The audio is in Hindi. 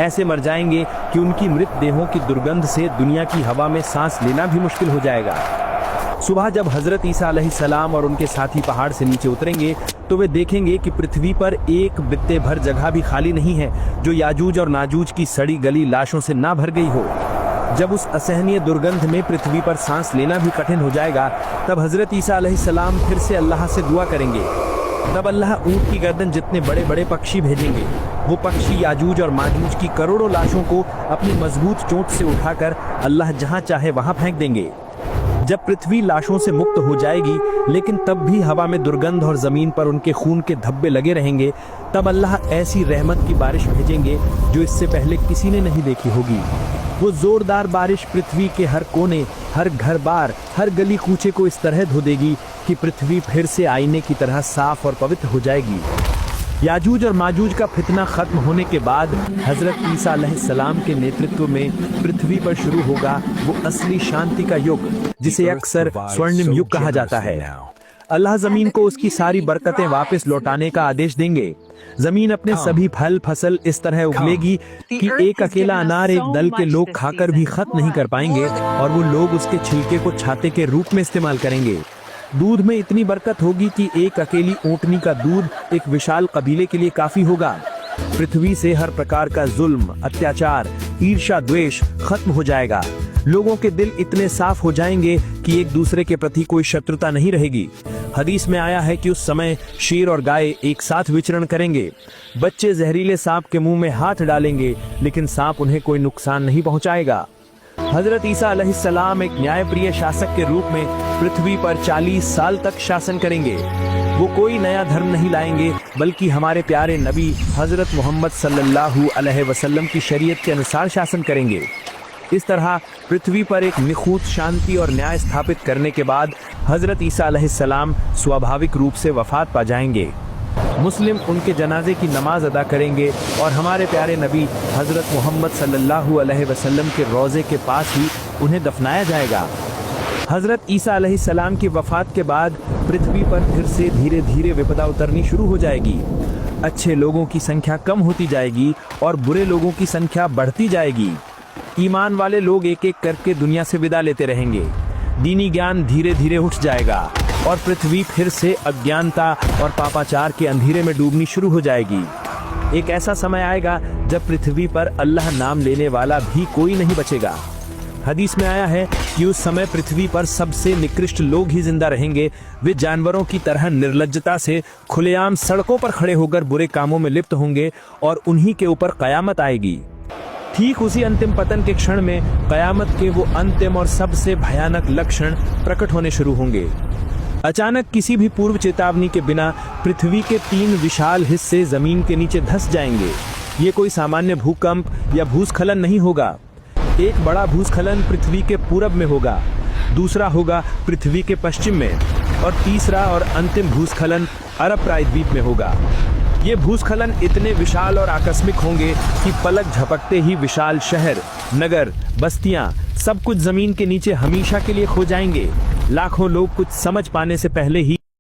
ऐसे मर जाएंगे कि उनकी मृतदेहों की दुर्गंध से दुनिया की हवा में सांस लेना भी मुश्किल हो जाएगा। सुबह जब हजरत ईसा अलैहिस्सलाम और उनके साथी पहाड़ से नीचे उतरेंगे तो वे देखेंगे कि पृथ्वी पर एक बित्ते भर जगह भी खाली नहीं है जो याजूज और नाजूज की सड़ी गली लाशों से ना भर गई हो। जब उस असहनीय दुर्गंध में पृथ्वी पर सांस लेना भी कठिन हो जाएगा, तब हजरत ईसा अलैहिस्सलाम फिर से अल्लाह से दुआ करेंगे। तब अल्लाह ऊंट की गर्दन जितने बड़े बड़े पक्षी भेजेंगे। वो पक्षी याजूज और माजूज की करोड़ों लाशों को अपनी मजबूत चोंच से उठाकर अल्लाह जहां चाहे वहां फेंक देंगे। जब पृथ्वी लाशों से मुक्त हो जाएगी, लेकिन तब भी हवा में दुर्गंध और जमीन पर उनके खून के धब्बे लगे रहेंगे, तब अल्लाह ऐसी रहमत की बारिश भेजेंगे जो इससे पहले किसी ने नहीं देखी होगी। वो जोरदार बारिश पृथ्वी के हर कोने, हर घर बार, हर गली कूचे को इस तरह धो देगी कि पृथ्वी फिर से आईने की तरह साफ और पवित्र हो जाएगी। याजूज और माजूज का फितना खत्म होने के बाद हजरत ईसा अलैहिस्सलाम के नेतृत्व में पृथ्वी पर शुरू होगा वो असली शांति का युग, जिसे अक्सर स्वर्णिम युग कहा जाता है। अल्लाह जमीन को उसकी सारी बरकतें वापस लौटाने का आदेश देंगे। जमीन अपने सभी फल फसल इस तरह उगलेगी कि एक अकेला अनार एक दल के लोग खाकर भी खत्म नहीं कर पाएंगे, और वो लोग उसके छिलके को छाते के रूप में इस्तेमाल करेंगे। दूध में इतनी बरकत होगी कि एक अकेली ऊँटनी का दूध एक विशाल कबीले के लिए काफी होगा। पृथ्वी से हर प्रकार का जुल्म, अत्याचार, ईर्ष्या, द्वेष खत्म हो जाएगा। लोगों के दिल इतने साफ हो जाएंगे कि एक दूसरे के प्रति कोई शत्रुता नहीं रहेगी। हदीस में आया है कि उस समय शेर और गाय एक साथ विचरण करेंगे। बच्चे जहरीले सांप के मुंह में हाथ डालेंगे, लेकिन सांप उन्हें कोई नुकसान नहीं पहुंचाएगा। हजरत ईसा अलैहिस्सलाम एक न्यायप्रिय शासक के रूप में पृथ्वी पर 40 साल तक शासन करेंगे। वो कोई नया धर्म नहीं लाएंगे, बल्कि हमारे प्यारे नबी हजरत मोहम्मद सल्लल्लाहु अलैहि वसल्लम की शरीयत के अनुसार शासन करेंगे। इस तरह पृथ्वी पर एक निखूत शांति और न्याय स्थापित करने के बाद हजरत ईसा अलैहिस्सलाम स्वाभाविक रूप से वफात पा जाएंगे। मुस्लिम उनके जनाजे की नमाज अदा करेंगे और हमारे प्यारे नबी हजरत मोहम्मद सल्लल्लाहु अलैहि वसल्लम के रोज़े के पास ही उन्हें दफनाया जाएगा। हजरत ईसा अलैहिस्सलाम की वफात के बाद पृथ्वी पर फिर से धीरे धीरे विपदा उतरनी शुरू हो जाएगी। अच्छे लोगों की संख्या कम होती जाएगी और बुरे लोगों की संख्या बढ़ती जाएगी। ईमान वाले लोग एक एक करके दुनिया से विदा लेते रहेंगे। दीनी ज्ञान धीरे धीरे उठ जाएगा और पृथ्वी फिर से अज्ञानता और पापाचार के अंधेरे में डूबनी शुरू हो जाएगी। एक ऐसा समय आएगा जब पृथ्वी पर अल्लाह नाम लेने वाला भी कोई नहीं बचेगा। हदीस में आया है कि उस समय पृथ्वी पर सबसे निकृष्ट लोग ही जिंदा रहेंगे। वे जानवरों की तरह निर्लज्जता से खुलेआम सड़कों पर खड़े होकर बुरे कामों में लिप्त होंगे और उन्हीं के ऊपर कयामत आएगी। ठीक उसी अंतिम पतन के क्षण में कयामत के वो अंतिम और सबसे भयानक लक्षण प्रकट होने शुरू होंगे। अचानक किसी भी पूर्व चेतावनी के बिना पृथ्वी के 3 विशाल हिस्से जमीन के नीचे धंस जाएंगे। ये कोई सामान्य भूकंप या भूस्खलन नहीं होगा। एक बड़ा भूस्खलन पृथ्वी के पूरब में होगा, दूसरा होगा पृथ्वी के पश्चिम में, और तीसरा और अंतिम भूस्खलन अरब प्रायद्वीप में होगा। ये भूस्खलन इतने विशाल और आकस्मिक होंगे कि पलक झपकते ही विशाल शहर, नगर, बस्तियां सब कुछ जमीन के नीचे हमेशा के लिए खो जाएंगे। लाखों लोग कुछ समझ पाने से पहले ही